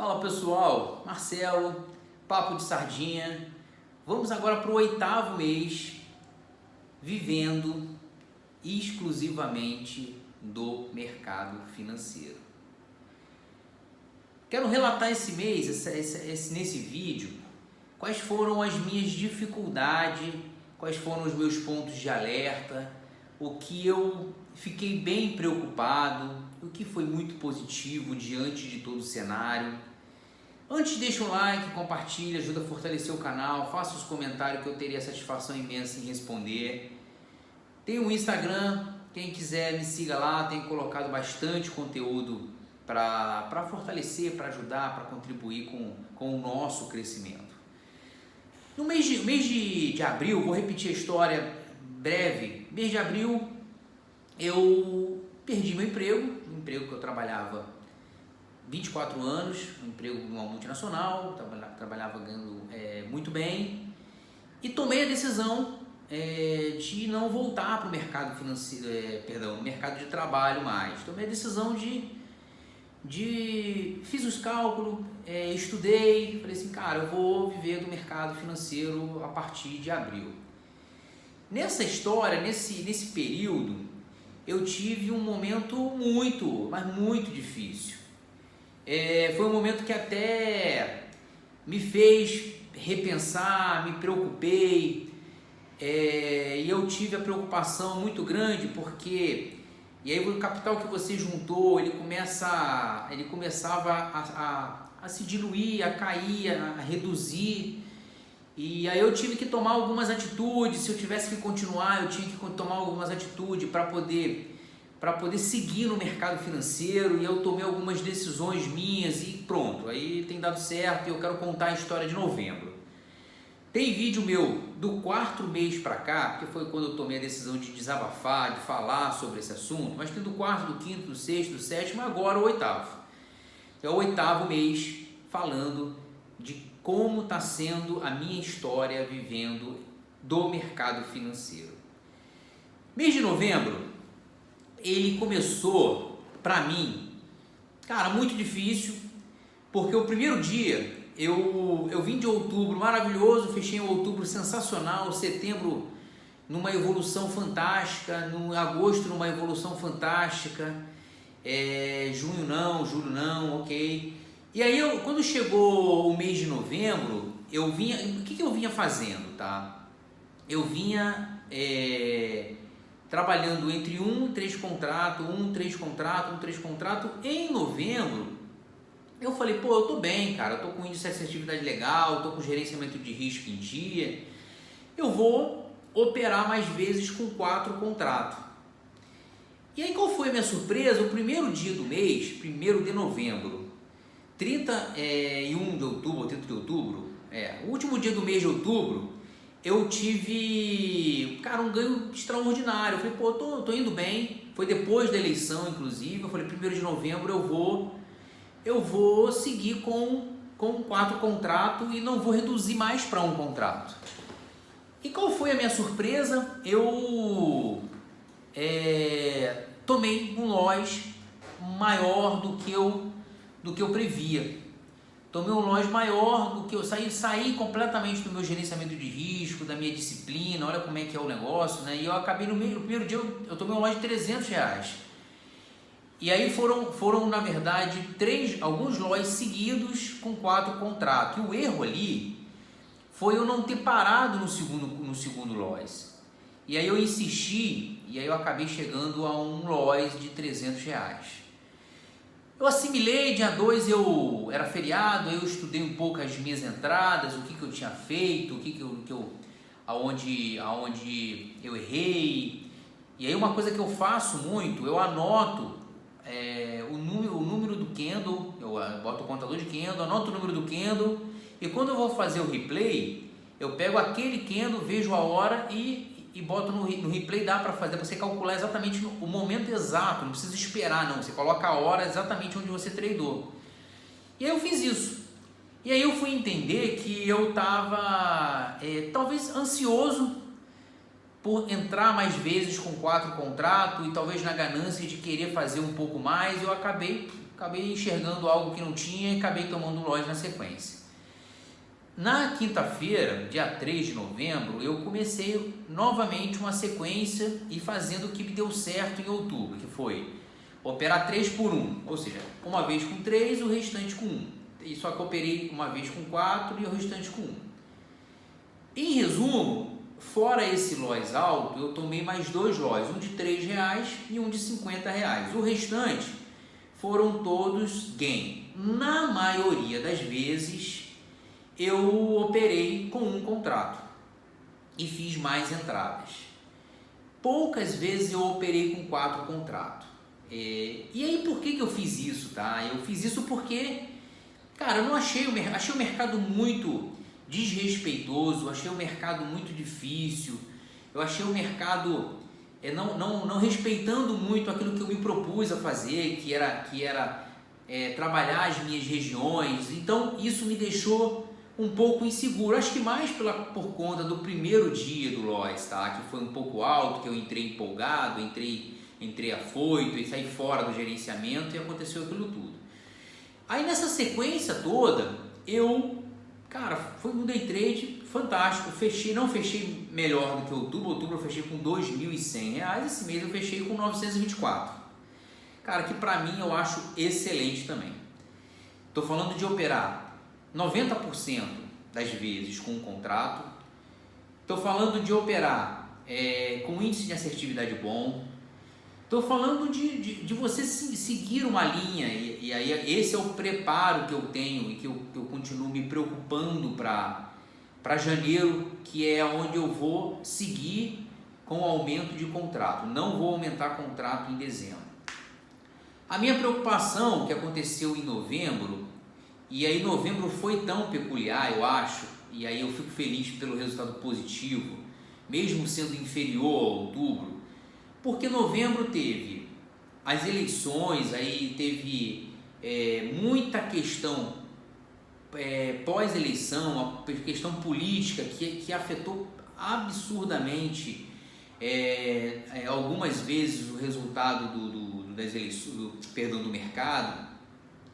Fala pessoal, Marcelo, Papo de Sardinha. Vamos agora para o 8º mês vivendo exclusivamente do mercado financeiro. Quero relatar esse mês, nesse vídeo, quais foram as minhas dificuldades, quais foram os meus pontos de alerta, o que eu fiquei bem preocupado, o que foi muito positivo diante de todo o cenário. Antes, deixa um like, compartilha, ajuda a fortalecer o canal, faça os comentários que eu teria satisfação imensa em responder. Tem um Instagram, quem quiser me siga lá, tenho colocado bastante conteúdo para fortalecer, para ajudar, para contribuir com o nosso crescimento. No mês de abril, vou repetir a história breve. Mês de abril eu perdi meu emprego, um emprego que eu trabalhava 24 anos, um emprego numa multinacional, trabalhava ganhando muito bem, e tomei a decisão de não voltar para o mercado financeiro, no mercado de trabalho mais. Tomei a decisão fiz os cálculos, estudei, falei assim, cara, eu vou viver do mercado financeiro a partir de abril. Nessa história, nesse período, eu tive um momento muito difícil. Foi um momento que até me fez repensar, me preocupei, e eu tive a preocupação muito grande porque e aí o capital que você juntou, ele começava a se diluir, a cair, a reduzir, e aí eu tive que tomar algumas atitudes. Se eu tivesse que continuar, eu tinha que tomar algumas atitudes para poder seguir no mercado financeiro, e eu tomei algumas decisões minhas e pronto, aí tem dado certo. E eu quero contar a história de novembro. Tem vídeo meu do 4º mês para cá, que foi quando eu tomei a decisão de desabafar, de falar sobre esse assunto, mas tem do 4º, do 5º, do 6º, do 7º, agora o 8º. É o 8º mês falando de como está sendo a minha história vivendo do mercado financeiro. Mês de novembro, ele começou para mim, cara, muito difícil, porque o primeiro dia eu vim de outubro maravilhoso, fechei um outubro sensacional, setembro numa evolução fantástica, no agosto numa evolução fantástica, junho não, julho não, ok. E aí quando chegou o mês de novembro, o que eu vinha fazendo, tá? Eu vinha trabalhando entre 1 e 3 contratos, 1, 3 contratos, 1, 3 contratos. Em novembro, eu falei, pô, eu tô bem, cara, eu tô com índice de assertividade legal, eu tô com gerenciamento de risco em dia, eu vou operar mais vezes com 4 contratos. E aí qual foi a minha surpresa? O primeiro dia do mês, 1º de novembro, 31 de outubro, ou 30 de outubro, o último dia do mês de outubro, eu tive, cara, um ganho extraordinário. Eu falei, pô, tô indo bem. Foi depois da eleição, inclusive. Eu falei, 1º de novembro eu vou seguir com 4 contratos e não vou reduzir mais para 1 contrato. E qual foi a minha surpresa? Eu tomei um loss maior do que eu previa. Tomei um loss maior do que eu saí completamente do meu gerenciamento de risco, da minha disciplina. Olha como é que é o negócio, né? E eu acabei no primeiro dia eu tomei um loss de R$300. E aí foram na verdade alguns loss seguidos com 4 contratos. E o erro ali foi eu não ter parado no segundo loss. E aí eu insisti, e aí eu acabei chegando a um loss de R$300. Eu assimilei, dia 2 era feriado, aí eu estudei um pouco as minhas entradas, o que eu tinha feito, aonde eu errei. E aí uma coisa que eu faço muito, eu anoto o número do candle, eu boto o contador de candle, anoto o número do candle, e quando eu vou fazer o replay, eu pego aquele candle, vejo a hora e boto no replay. Dá para você calcular exatamente o momento exato, não precisa esperar não, você coloca a hora exatamente onde você tradou. E aí eu fiz isso, e aí eu fui entender que eu estava talvez ansioso por entrar mais vezes com 4 contratos, e talvez na ganância de querer fazer um pouco mais, eu acabei acabei enxergando algo que não tinha e acabei tomando loss na sequência. Na quinta-feira, dia 3 de novembro, eu comecei novamente uma sequência e fazendo o que me deu certo em outubro, que foi operar 3 por 1, ou seja, uma vez com 3 e o restante com 1. E só que eu operei uma vez com 4 e o restante com 1. Em resumo, fora esse loss alto, eu tomei mais 2 loss, um de R$3 e um de R$50. O restante foram todos gain. Na maioria das vezes, eu operei com um contrato e fiz mais entradas. Poucas vezes eu operei com 4 contratos. E aí por que eu fiz isso, tá? Eu fiz isso porque, cara, eu não achei o mercado muito desrespeitoso, achei o mercado muito difícil, eu achei o mercado não respeitando muito aquilo que eu me propus a fazer, que era trabalhar as minhas regiões. Então isso me deixou um pouco inseguro, acho que mais por conta do primeiro dia do loss, tá? Que foi um pouco alto, que eu entrei empolgado, entrei afoito e saí fora do gerenciamento e aconteceu aquilo tudo. Aí nessa sequência toda, foi um day trade fantástico, não fechei melhor do que outubro eu fechei com R$2.100, esse mês eu fechei com 924. Cara, que pra mim eu acho excelente também. Tô falando de operar 90% das vezes com um contrato. Estou falando de operar com índice de assertividade bom. Estou falando de você seguir uma linha e aí esse é o preparo que eu tenho e que eu continuo me preocupando para janeiro, que é onde eu vou seguir com o aumento de contrato. Não vou aumentar contrato em dezembro. A minha preocupação que aconteceu em novembro, e aí novembro foi tão peculiar, eu acho, e aí eu fico feliz pelo resultado positivo, mesmo sendo inferior a outubro, porque novembro teve as eleições, aí teve muita questão pós-eleição, a questão política que afetou absurdamente algumas vezes o resultado das eleições, do mercado.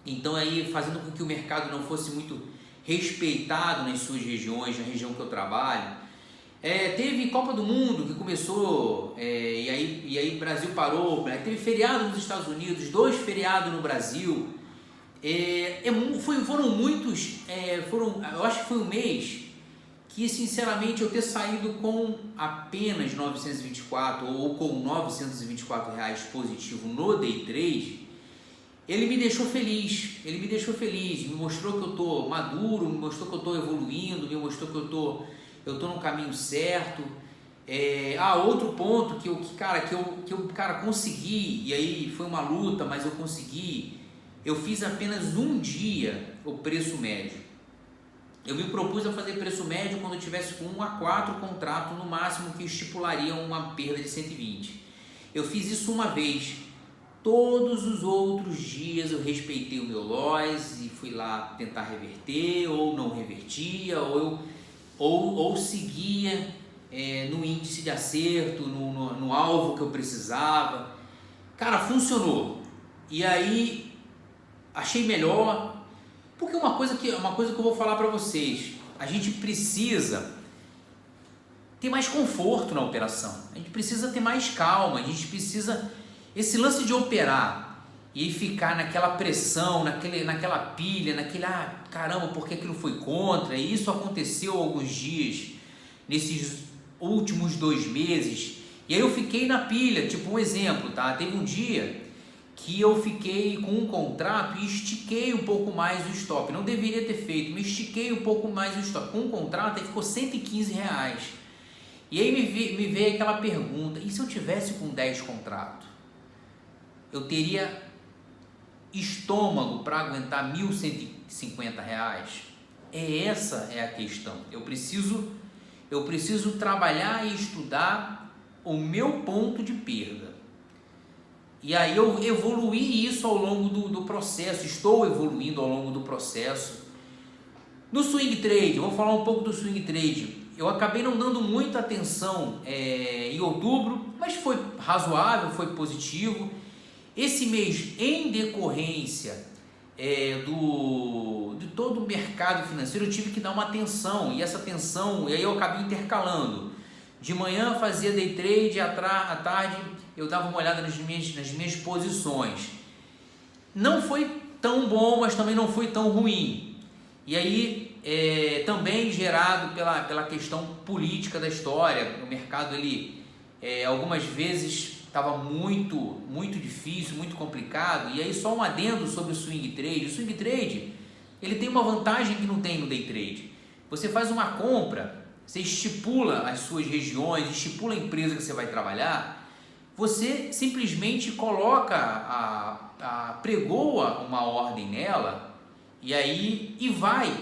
Então aí fazendo com que o mercado não fosse muito respeitado nas suas regiões, na região que eu trabalho. Teve Copa do Mundo que começou e aí o Brasil parou, teve feriado nos Estados Unidos, 2 feriados no Brasil. Foram muitos, eu acho que foi um mês que sinceramente eu ter saído com apenas 924 ou com R$924 positivo no Day Trade, ele me deixou feliz, me mostrou que eu estou maduro, me mostrou que eu estou evoluindo, me mostrou que eu estou no caminho certo. Outro ponto que eu consegui, e aí foi uma luta, mas eu consegui, eu fiz apenas um dia o preço médio. Eu me propus a fazer preço médio quando eu tivesse com 1 a 4 contratos no máximo que estipulariam uma perda de 120. Eu fiz isso uma vez. Todos os outros dias eu respeitei o meu loss e fui lá tentar reverter, ou não revertia, ou seguia no índice de acerto, no alvo que eu precisava. Cara, funcionou. E aí achei melhor, porque uma coisa que eu vou falar para vocês, a gente precisa ter mais conforto na operação, a gente precisa ter mais calma, a gente precisa... Esse lance de operar e ficar naquela pressão, naquela pilha, caramba, porque aquilo foi contra, e isso aconteceu alguns dias, nesses últimos 2 meses, e aí eu fiquei na pilha, tipo um exemplo, tá? Teve um dia que eu fiquei com um contrato e estiquei um pouco mais o stop, não deveria ter feito, mas estiquei um pouco mais o stop, com um contrato aí ficou R$115, e aí me veio aquela pergunta, e se eu tivesse com 10 contratos? Eu teria estômago para aguentar R$1.150? Essa é a questão. Eu preciso trabalhar e estudar o meu ponto de perda. E aí eu evoluí isso ao longo do processo, estou evoluindo ao longo do processo. No swing trade, vou falar um pouco do swing trade. Eu acabei não dando muita atenção em outubro, mas foi razoável, foi positivo. Esse mês, em decorrência de todo o mercado financeiro, eu tive que dar uma atenção, e essa atenção, e aí eu acabei intercalando. De manhã fazia day trade, à tarde eu dava uma olhada nas minhas posições. Não foi tão bom, mas também não foi tão ruim. E aí, também gerado pela questão política da história, o mercado ele algumas vezes estava muito difícil, muito complicado. E aí só um adendo sobre o swing trade. O swing trade ele tem uma vantagem que não tem no day trade. Você faz uma compra, você estipula as suas regiões, estipula a empresa que você vai trabalhar, você simplesmente coloca, pregoa uma ordem nela e vai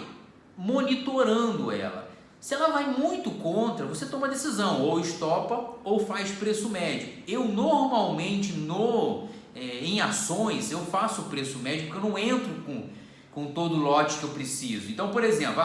monitorando ela. Se ela vai muito contra, você toma a decisão, ou estopa ou faz preço médio. Eu normalmente em ações eu faço preço médio porque eu não entro com todo o lote que eu preciso. Então, por exemplo,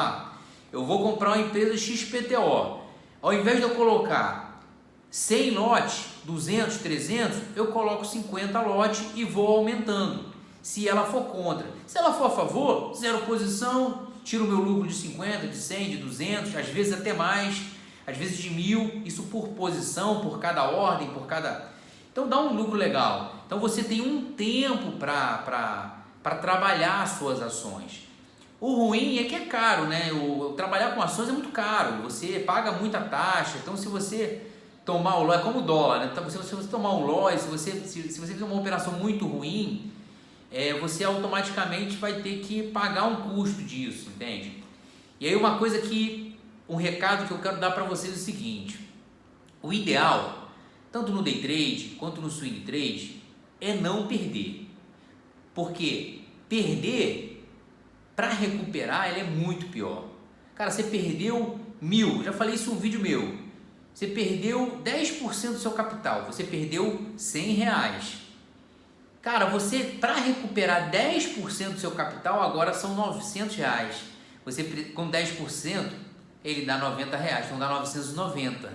eu vou comprar uma empresa XPTO. Ao invés de eu colocar 100 lotes, 200, 300, eu coloco 50 lotes e vou aumentando, se ela for contra. Se ela for a favor, zero posição, tiro o meu lucro de 50, de 100, de 200, às vezes até mais, às vezes de 1000, isso por posição, por cada ordem, por cada... Então dá um lucro legal. Então você tem um tempo para trabalhar as suas ações. O ruim é que é caro, né? Trabalhar com ações é muito caro, você paga muita taxa. Então se você tomar o loss, é como o dólar, né? Então, se você tomar um loss, se você fizer uma operação muito ruim, você automaticamente vai ter que pagar um custo disso, entende? E aí um recado que eu quero dar para vocês é o seguinte: o ideal, tanto no day trade quanto no swing trade, é não perder, porque perder, para recuperar, ele é muito pior. Cara, você perdeu 1000, já falei isso em um vídeo meu, você perdeu 10% do seu capital, você perdeu R$100. Cara, você, para recuperar 10% do seu capital, agora são R$900. Você, com 10%, ele dá R$90, então dá 990.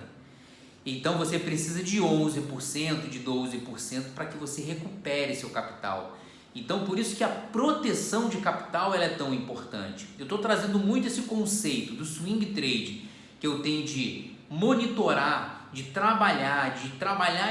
Então você precisa de 11%, de 12% para que você recupere seu capital. Então por isso que a proteção de capital ela é tão importante. Eu estou trazendo muito esse conceito do swing trade, que eu tenho de monitorar, de trabalhar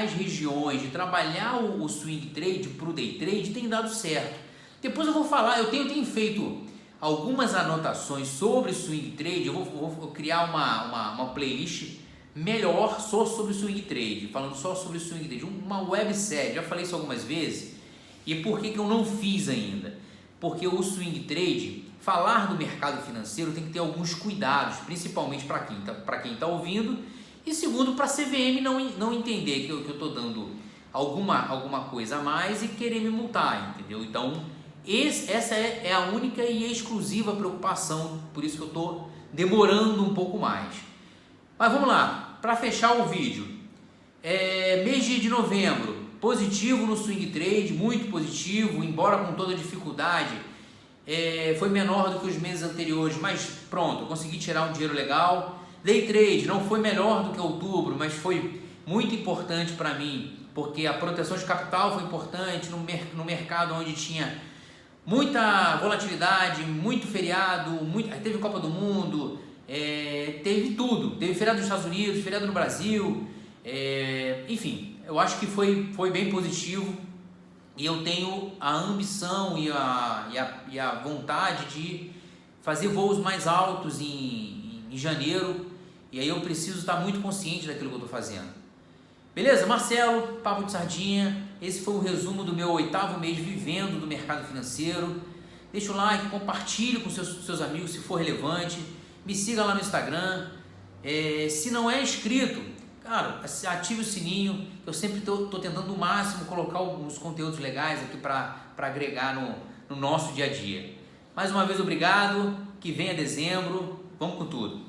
as regiões, de trabalhar o swing trade para o day trade, tem dado certo. Depois eu vou falar, eu tenho feito algumas anotações sobre swing trade. Eu vou criar uma playlist melhor só sobre swing trade, falando só sobre swing trade, uma websérie. Já falei isso algumas vezes. E por que eu não fiz ainda? Porque o swing trade, falar do mercado financeiro tem que ter alguns cuidados, principalmente para quem está ouvindo, e segundo, para a CVM não entender que eu estou dando alguma coisa a mais e querer me multar, entendeu? Então, essa é a única e exclusiva preocupação, por isso que eu estou demorando um pouco mais. Mas vamos lá, para fechar o vídeo, mês de novembro, positivo no swing trade, muito positivo, embora com toda dificuldade, foi menor do que os meses anteriores, mas pronto, eu consegui tirar um dinheiro legal. Day trade não foi melhor do que outubro, mas foi muito importante para mim, porque a proteção de capital foi importante no mercado onde tinha muita volatilidade, muito feriado, teve Copa do Mundo, teve tudo, teve feriado nos Estados Unidos, feriado no Brasil, enfim, eu acho que foi bem positivo e eu tenho a ambição e a vontade de fazer voos mais altos em janeiro, e aí eu preciso estar muito consciente daquilo que eu estou fazendo. Beleza? Marcelo, Papo de Sardinha, esse foi o resumo do meu 8º mês vivendo do mercado financeiro. Deixa o like, compartilhe com seus amigos se for relevante, me siga lá no Instagram, se não é inscrito, cara, ative o sininho, eu sempre estou tentando o máximo colocar alguns conteúdos legais aqui para agregar no nosso dia a dia. Mais uma vez, obrigado, que venha dezembro, vamos com tudo.